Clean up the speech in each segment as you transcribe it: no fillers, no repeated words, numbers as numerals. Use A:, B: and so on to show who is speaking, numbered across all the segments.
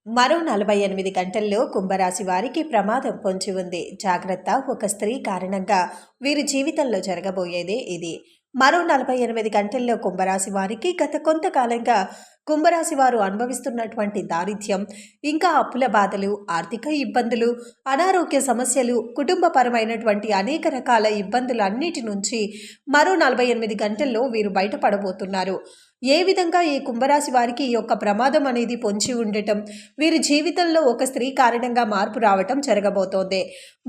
A: మరో 48 గంటల్లో కుంభరాశి వారికి ప్రమాదం పొంచి ఉంది. జాగ్రత్త. ఒక స్త్రీ కారణంగా వీరి జీవితంలో జరగబోయేదే ఇది. మరో 48 గంటల్లో కుంభరాశి వారికి గత కొంతకాలంగా కుంభరాశి వారు అనుభవిస్తున్నటువంటి దారిద్ర్యం, ఇంకా అప్పుల బాధలు, ఆర్థిక ఇబ్బందులు, అనారోగ్య సమస్యలు, కుటుంబపరమైనటువంటి అనేక రకాల ఇబ్బందులు అన్నిటి నుంచి మరో 48 గంటల్లో వీరు బయటపడబోతున్నారు. ఏ విధంగా ఈ కుంభరాశి వారికి ఈ యొక్క ప్రమాదం అనేది పొంచి ఉండటం, వీరి జీవితంలో ఒక స్త్రీ కారణంగా మార్పు రావటం జరగబోతోంది.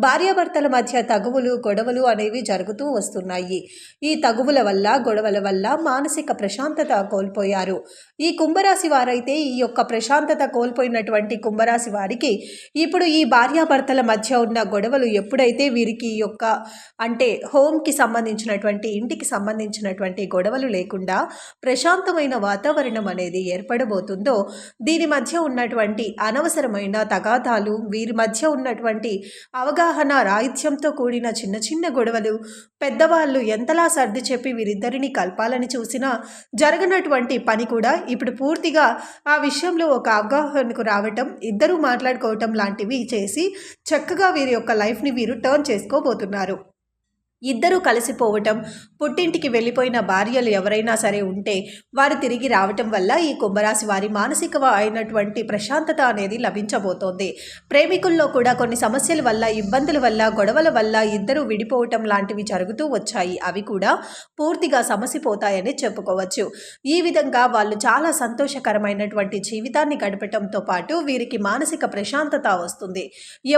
A: భార్యాభర్తల మధ్య తగువులు, గొడవలు అనేవి జరుగుతూ వస్తున్నాయి. ఈ తగువుల వల్ల, గొడవల వల్ల మానసిక ప్రశాంతత కోల్పోయారు. ఈ కుంభరాశి వారైతే ఈ యొక్క ప్రశాంతత కోల్పోయినటువంటి కుంభరాశి వారికి ఇప్పుడు ఈ భార్యాభర్తల మధ్య ఉన్న గొడవలు ఎప్పుడైతే వీరికి ఈ యొక్క అంటే హోమ్కి సంబంధించినటువంటి, ఇంటికి సంబంధించినటువంటి గొడవలు లేకుండా ప్రశాంతమైన వాతావరణం అనేది ఏర్పడబోతుందో, దీని మధ్య ఉన్నటువంటి అనవసరమైన తగాదాలు, వీరి మధ్య ఉన్నటువంటి అవగాహన రాహిత్యంతో కూడిన చిన్న చిన్న గొడవలు, పెద్దవాళ్ళు ఎంతలా సర్ది చెప్పి వీరిద్దరిని కలపాలని చూసినా జరగనటువంటి పని కూడా ఇప్పుడు పూర్తిగా ఆ విషయంలో ఒక అవగాహనకు రావటం, ఇద్దరూ మాట్లాడుకోవటం లాంటివి చేసి చక్కగా వీరి యొక్క లైఫ్ని వీరు టర్న్ చేసుకోబోతున్నారు. ఇద్దరూ కలిసిపోవటం, పుట్టింటికి వెళ్ళిపోయిన భార్యలు ఎవరైనా సరే ఉంటే వారు తిరిగి రావటం వల్ల ఈ కుంభరాశి వారి మానసిక అయినటువంటి ప్రశాంతత అనేది లభించబోతోంది. ప్రేమికుల్లో కూడా కొన్ని సమస్యల వల్ల, ఇబ్బందుల వల్ల, గొడవల వల్ల ఇద్దరు విడిపోవటం లాంటివి జరుగుతూ వచ్చాయి. అవి కూడా పూర్తిగా సమసిపోతాయని చెప్పుకోవచ్చు. ఈ విధంగా వాళ్ళు చాలా సంతోషకరమైనటువంటి జీవితాన్ని గడపటంతో పాటు వీరికి మానసిక ప్రశాంతత వస్తుంది.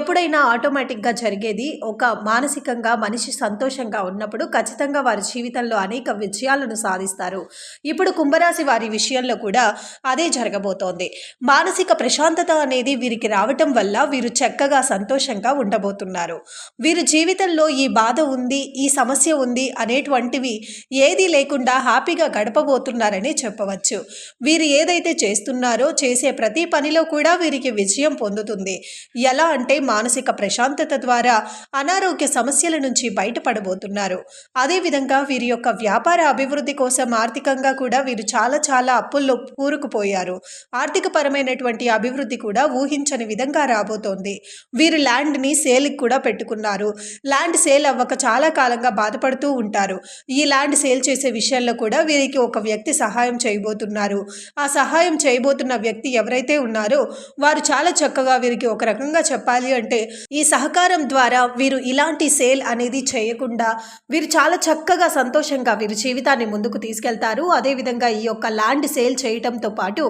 A: ఎప్పుడైనా ఆటోమేటిక్గా జరిగేది, ఒక మానసికంగా మనిషి సంతోషంగా ఉన్నప్పుడు ఖచ్చితంగా వారి జీవితంలో అనేక విజయాలను సాధిస్తారు. ఇప్పుడు కుంభరాశి వారి విషయంలో కూడా అదే జరగబోతోంది. మానసిక ప్రశాంతత అనేది వీరికి రావటం వల్ల వీరు చక్కగా సంతోషంగా ఉండబోతున్నారు. వీరి జీవితంలో ఈ బాధ ఉంది, ఈ సమస్య ఉంది అనేటువంటివి ఏదీ లేకుండా హ్యాపీగా గడపబోతున్నారని చెప్పవచ్చు. వీరు ఏదైతే చేస్తున్నారో చేసే ప్రతి పనిలో కూడా వీరికి విజయం పొందుతుంది. ఎలా అంటే మానసిక ప్రశాంతత ద్వారా అనారోగ్య సమస్యల నుంచి బయటపడబోతున్నారు. అదేవిధంగా వీరి యొక్క వ్యాపార అభివృద్ధి కోసం ఆర్థికంగా కూడా వీరు చాలా అప్పుల్లో కూరుకుపోయారు. ఆర్థిక పరమైనటువంటి అభివృద్ధి కూడా ఊహించని విధంగా రాబోతోంది. వీరు ల్యాండ్ని సేల్కి కూడా పెట్టుకున్నారు. ల్యాండ్ సేల్ అవ్వక చాలా కాలంగా బాధపడుతూ ఉంటారు. ఈ ల్యాండ్ సేల్ చేసే విషయంలో కూడా వీరికి ఒక వ్యక్తి సహాయం చేయబోతున్నారు. ఆ సహాయం చేయబోతున్న వ్యక్తి ఎవరైతే ఉన్నారో వారు చాలా చక్కగా, వీరికి ఒక రకంగా చెప్పాలి అంటే ఈ సహకారం ద్వారా వీరు ఇలాంటి సేల్ అనేది చేయకుండా వీరు చాలా చక్కగా సంతోషంగా వీరి జీవితాన్ని ముందుకు తీసుకెళ్తారు. అదేవిధంగా ఈ యొక్క ల్యాండ్ సేల్ చేయటంతో పాటు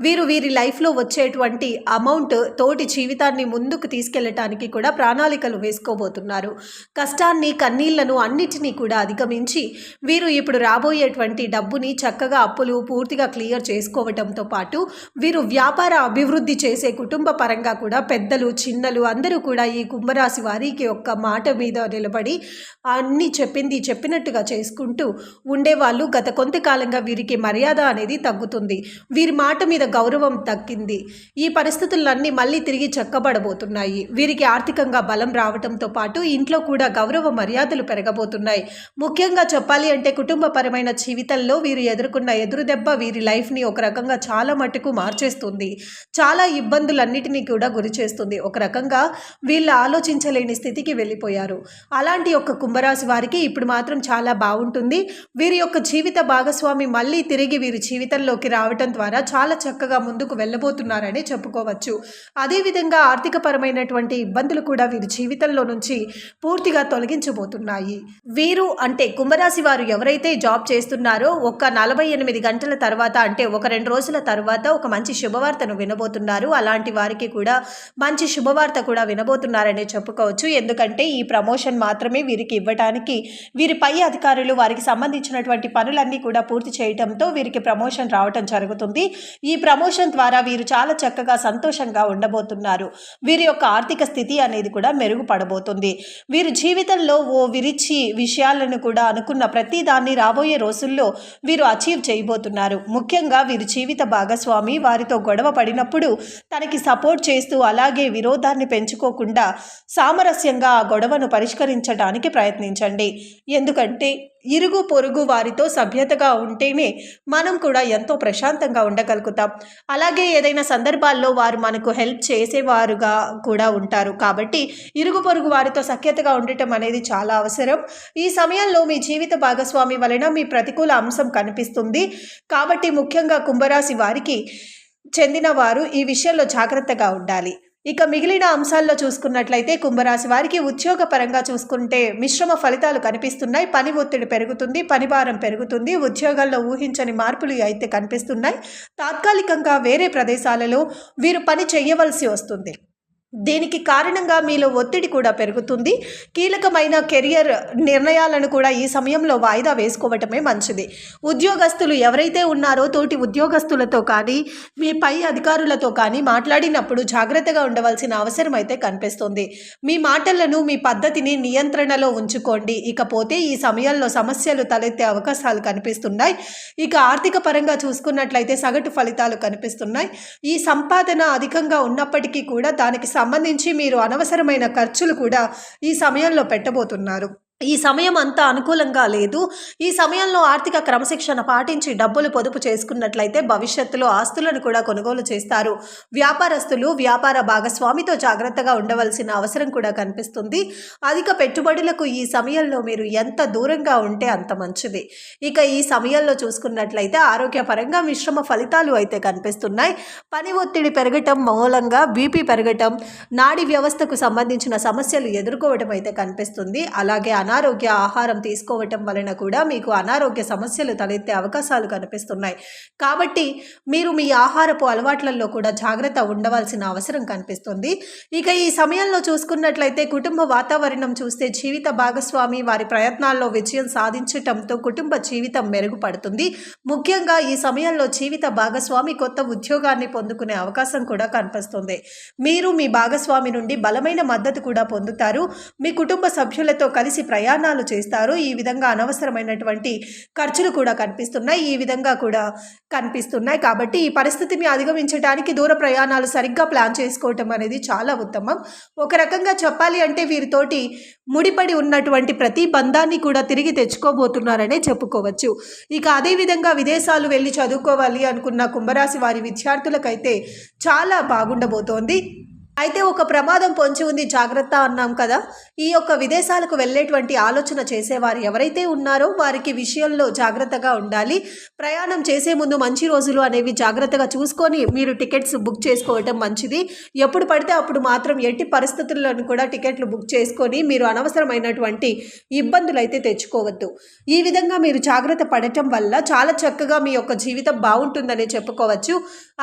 A: వీరి లైఫ్లో వచ్చేటువంటి అమౌంట్ తోటి జీవితాన్ని ముందుకు తీసుకెళ్లటానికి కూడా ప్రణాళికలు వేసుకోబోతున్నారు. కష్టాన్ని, కన్నీళ్లను అన్నిటినీ కూడా అధిగమించి వీరు ఇప్పుడు రాబోయేటువంటి డబ్బుని చక్కగా అప్పులు పూర్తిగా క్లియర్ చేసుకోవటంతో పాటు వీరు వ్యాపార అభివృద్ధి చేసే కుటుంబ పరంగా కూడా పెద్దలు, చిన్నలు అందరూ కూడా ఈ కుంభరాశి వారికి యొక్క మాట మీద నిలబడి అన్నీ చెప్పినట్టుగా చేసుకుంటూ ఉండేవాళ్ళు. గత కొంతకాలంగా వీరికి మర్యాద అనేది తగ్గుతుంది. వీరి మాట మీద గౌరవం తగ్గింది. ఈ పరిస్థితులన్నీ మళ్ళీ తిరిగి చక్కబడబోతున్నాయి. వీరికి ఆర్థికంగా బలం రావడంతో పాటు ఇంట్లో కూడా గౌరవ మర్యాదలు పెరగబోతున్నాయి. ముఖ్యంగా చెప్పాలి అంటే కుటుంబపరమైన జీవితంలో వీరు ఎదుర్కొన్న ఎదురుదెబ్బ వీరి లైఫ్ని ఒక రకంగా చాలా మట్టుకు మార్చేస్తుంది. చాలా ఇబ్బందులన్నిటినీ కూడా గురి చేస్తుంది. ఒక రకంగా వీళ్ళు ఆలోచించలేని స్థితికి వెళ్ళిపోయారు. అలాంటి ఒక కుంభరాశి వారికి ఇప్పుడు మాత్రం చాలా బాగుంటుంది. వీరి యొక్క జీవిత భాగస్వామి మళ్ళీ తిరిగి వీరి జీవితంలోకి రావటం ద్వారా చాలా చక్కగా ముందుకు వెళ్ళబోతున్నారని చెప్పుకోవచ్చు. అదేవిధంగా ఆర్థిక పరమైనటువంటి ఇబ్బందులు కూడా వీరి జీవితంలో నుంచి పూర్తిగా తొలగించబోతున్నాయి. వీరు అంటే కుంభరాశి వారు ఎవరైతే జాబ్ చేస్తున్నారో ఒక 48 గంటల తర్వాత, అంటే ఒక 2 రోజుల తర్వాత ఒక మంచి శుభవార్తను వినబోతున్నారు. అలాంటి వారికి కూడా మంచి శుభవార్త కూడా వినబోతున్నారని చెప్పుకోవచ్చు. ఎందుకంటే ఈ ప్రమోషన్ మాత్రమే వీరికి ఇవ్వటానికి వీరి పై అధికారులు వారికి సంబంధించినటువంటి పనులన్నీ కూడా పూర్తి చేయడంతో వీరికి ప్రమోషన్ రావటం జరుగుతుంది. ఈ ప్రమోషన్ ద్వారా వీరు చాలా చక్కగా సంతోషంగా ఉండబోతున్నారు. వీరి యొక్క ఆర్థిక స్థితి అనేది కూడా మెరుగుపడబోతుంది. వీరి జీవితంలో విరిచి విషయాలను కూడా అనుకున్న ప్రతి దాన్ని రాబోయే రోజుల్లో వీరు అచీవ్ చేయబోతున్నారు. ముఖ్యంగా వీరి జీవిత భాగస్వామి వారితో గొడవ పడినప్పుడు తనకి సపోర్ట్ చేస్తూ అలాగే విరోధాన్ని పెంచుకోకుండా సామరస్యంగా ఆ గొడవను పరిష్కరించడానికి ప్రయత్నిస్తారు. ప్రయత్నించండి. ఎందుకంటే ఇరుగు పొరుగు వారితో సభ్యతగా ఉంటేనే మనం కూడా ఎంతో ప్రశాంతంగా ఉండగలుగుతాం. అలాగే ఏదైనా సందర్భాల్లో వారు మనకు హెల్ప్ చేసేవారుగా కూడా ఉంటారు. కాబట్టి ఇరుగు పొరుగు వారితో సఖ్యతగా ఉండటం అనేది చాలా అవసరం. ఈ సమయంలో మీ జీవిత భాగస్వామి వలన మీ ప్రతికూల అంశం కనిపిస్తుంది. కాబట్టి ముఖ్యంగా కుంభరాశి వారికి చెందిన వారు ఈ విషయంలో జాగ్రత్తగా ఉండాలి. ఇక మిగిలిన అంశాల్లో చూసుకున్నట్లయితే కుంభరాశి వారికి ఉద్యోగపరంగా చూసుకుంటే మిశ్రమ ఫలితాలు కనిపిస్తున్నాయి. పని ఒత్తిడి పెరుగుతుంది, పని భారం పెరుగుతుంది, ఉద్యోగాల్లో ఊహించని మార్పులు అయితే కనిపిస్తున్నాయి. తాత్కాలికంగా వేరే ప్రదేశాలలో వీరు పని చేయవలసి వస్తుంది. దీనికి కారణంగా మీలో ఒత్తిడి కూడా పెరుగుతుంది. కీలకమైన కెరియర్ నిర్ణయాలను కూడా ఈ సమయంలో వాయిదా వేసుకోవటమే మంచిది. ఉద్యోగస్తులు ఎవరైతే ఉన్నారో తోటి ఉద్యోగస్తులతో కానీ మీ పై అధికారులతో కానీ మాట్లాడినప్పుడు జాగ్రత్తగా ఉండవలసిన అవసరం అయితే కనిపిస్తుంది. మీ మాటలను మీ పద్ధతిని నియంత్రణలో ఉంచుకోండి. ఇకపోతే ఈ సమయంలో సమస్యలు తలెత్తే అవకాశాలు కనిపిస్తున్నాయి. ఇక ఆర్థిక పరంగా చూసుకున్నట్లయితే సగటు ఫలితాలు కనిపిస్తున్నాయి. ఈ సంపాదన అధికంగా ఉన్నప్పటికీ కూడా దానికి సంబంధించి మీరు అనవసరమైన ఖర్చులు కూడా ఈ సమయంలో పెట్టబోతున్నారు. ఈ సమయం అంతా అనుకూలంగా లేదు. ఈ సమయంలో ఆర్థిక క్రమశిక్షణ పాటించి డబ్బులు పొదుపు చేసుకున్నట్లయితే భవిష్యత్తులో ఆస్తులను కూడా కొనుగోలు చేస్తారు. వ్యాపారస్తులు వ్యాపార భాగస్వామితో జాగ్రత్తగా ఉండవలసిన అవసరం కూడా కనిపిస్తుంది. అధిక పెట్టుబడులకు ఈ సమయంలో మీరు ఎంత దూరంగా ఉంటే అంత మంచిది. ఇక ఈ సమయంలో చూసుకున్నట్లయితే ఆరోగ్యపరంగా మిశ్రమ ఫలితాలు అయితే కనిపిస్తున్నాయి. పని ఒత్తిడి పెరగటం మూలంగా బీపీ పెరగటం, నాడీ వ్యవస్థకు సంబంధించిన సమస్యలు ఎదుర్కోవడం అయితే కనిపిస్తుంది. అలాగే అనారోగ్య ఆహారం తీసుకోవటం వలన కూడా మీకు అనారోగ్య సమస్యలు తలెత్తే అవకాశాలు కనిపిస్తున్నాయి. కాబట్టి మీరు మీ ఆహారపు అలవాట్లలో కూడా జాగ్రత్త ఉండవలసిన అవసరం కనిపిస్తుంది. ఇక ఈ సమయంలో చూసుకున్నట్లయితే కుటుంబ వాతావరణం చూస్తే జీవిత భాగస్వామి వారి ప్రయత్నాల్లో విజయం సాధించటంతో కుటుంబ జీవితం మెరుగుపడుతుంది. ముఖ్యంగా ఈ సమయంలో జీవిత భాగస్వామి కొత్త ఉద్యోగాన్ని పొందుకునే అవకాశం కూడా కనిపిస్తుంది. మీరు మీ భాగస్వామి నుండి బలమైన మద్దతు కూడా పొందుతారు. మీ కుటుంబ సభ్యులతో కలిసి ప్రయాణాలు చేస్తారు. ఈ విధంగా అనవసరమైనటువంటి ఖర్చులు కూడా కనిపిస్తున్నాయి. కాబట్టి ఈ పరిస్థితిని అధిగమించడానికి దూర ప్రయాణాలు సరిగ్గా ప్లాన్ చేసుకోవటం అనేది చాలా ఉత్తమం. ఒక రకంగా చెప్పాలి అంటే వీరితోటి ముడిపడి ఉన్నటువంటి ప్రతి బంధాన్ని కూడా తిరిగి తెచ్చుకోబోతున్నారనే చెప్పుకోవచ్చు. ఇక అదేవిధంగా విదేశాలు వెళ్ళి చదువుకోవాలి అనుకున్న కుంభరాశి వారి విద్యార్థులకైతే చాలా బాగుండబోతోంది. అయితే ఒక ప్రమాదం పొంచి ఉంది, జాగ్రత్త అన్నాం కదా. ఈ యొక్క విదేశాలకు వెళ్ళేటువంటి ఆలోచన చేసేవారు ఎవరైతే ఉన్నారో వారికి విషయంలో జాగ్రత్తగా ఉండాలి. ప్రయాణం చేసే ముందు మంచి రోజులు అనేవి జాగ్రత్తగా చూసుకొని మీరు టికెట్స్ బుక్ చేసుకోవటం మంచిది. ఎప్పుడు పడితే అప్పుడు మాత్రం ఎట్టి పరిస్థితుల్లోనూ కూడా టికెట్లు బుక్ చేసుకొని మీరు అనవసరమైనటువంటి ఇబ్బందులు అయితే తెచ్చుకోవద్దు. ఈ విధంగా మీరు జాగ్రత్త పడటం వల్ల చాలా చక్కగా మీ యొక్క జీవితం బాగుంటుందని చెప్పుకోవచ్చు.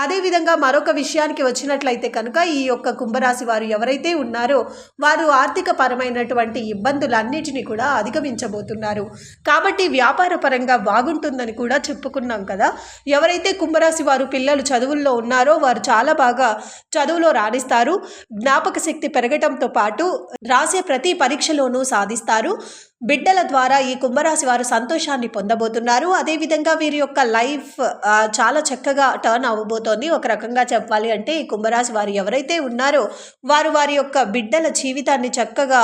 A: అదేవిధంగా మరొక విషయానికి వచ్చినట్లయితే కనుక ఈ యొక్క కుంభరాశి వారు ఎవరైతే ఉన్నారో వారు ఆర్థిక పరమైనటువంటి ఇబ్బందులన్నిటినీ కూడా అధిగమించబోతున్నారు. కాబట్టి వ్యాపార పరంగా బాగుంటుందని కూడా చెప్పుకున్నాం కదా. ఎవరైతే కుంభరాశి వారు పిల్లలు చదువుల్లో ఉన్నారో వారు చాలా బాగా చదువులో రాణిస్తారు. జ్ఞాపక శక్తి పెరగటంతో పాటు రాసే ప్రతి పరీక్షలోనూ సాధిస్తారు. బిడ్డల ద్వారా ఈ కుంభరాశి వారు సంతోషాన్ని పొందబోతున్నారు. అదేవిధంగా వీరి యొక్క లైఫ్ చాలా చక్కగా టర్న్ అవ్వబోతోంది. ఒక రకంగా చెప్పాలి అంటే ఈ కుంభరాశి వారు ఎవరైతే ఉన్నారో వారు వారి యొక్క బిడ్డల జీవితాన్ని చక్కగా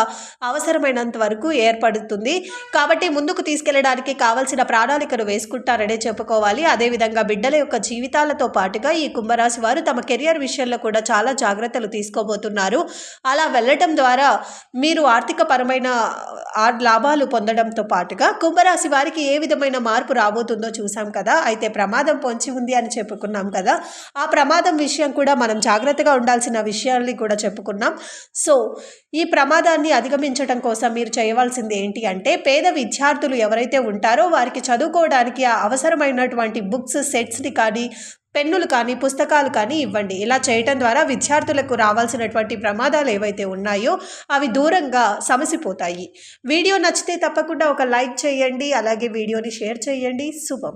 A: అవసరమైనంత వరకు ఏర్పడుతుంది. కాబట్టి ముందుకు తీసుకెళ్లడానికి కావలసిన ప్రణాళికను వేసుకుంటారనే చెప్పుకోవాలి. అదేవిధంగా బిడ్డల యొక్క జీవితాలతో పాటుగా ఈ కుంభరాశి వారు తమ కెరియర్ విషయంలో కూడా చాలా జాగ్రత్తలు తీసుకోబోతున్నారు. అలా వెళ్ళటం ద్వారా మీరు ఆర్థిక పరమైన లాభాలు పొందడంతో పాటుగా కుంభరాశి వారికి ఏ విధమైన మార్పు రాబోతుందో చూసాం కదా. అయితే ప్రమాదం పొంచి ఉంది అని చెప్పుకున్నాం కదా. ఆ ప్రమాదం విషయం కూడా మనం జాగ్రత్తగా ఉండాల్సిన విషయాల్ని కూడా చెప్పుకున్నాం. సో ఈ ప్రమాదాన్ని అధిగమించడం కోసం మీరు చేయవలసింది ఏంటి అంటే పేద విద్యార్థులు ఎవరైతే ఉంటారో వారికి చదువుకోవడానికి అవసరమైనటువంటి బుక్స్ సెట్స్ని కానీ పెన్నులు కానీ పుస్తకాలు కానీ ఇవ్వండి. ఇలా చేయటం ద్వారా విద్యార్థులకు రావాల్సినటువంటి ప్రమాదాలు ఏవైతే ఉన్నాయో అవి దూరంగా సమసిపోతాయి. వీడియో నచ్చితే తప్పకుండా ఒక లైక్ చేయండి. అలాగే వీడియోని షేర్ చేయండి. శుభం.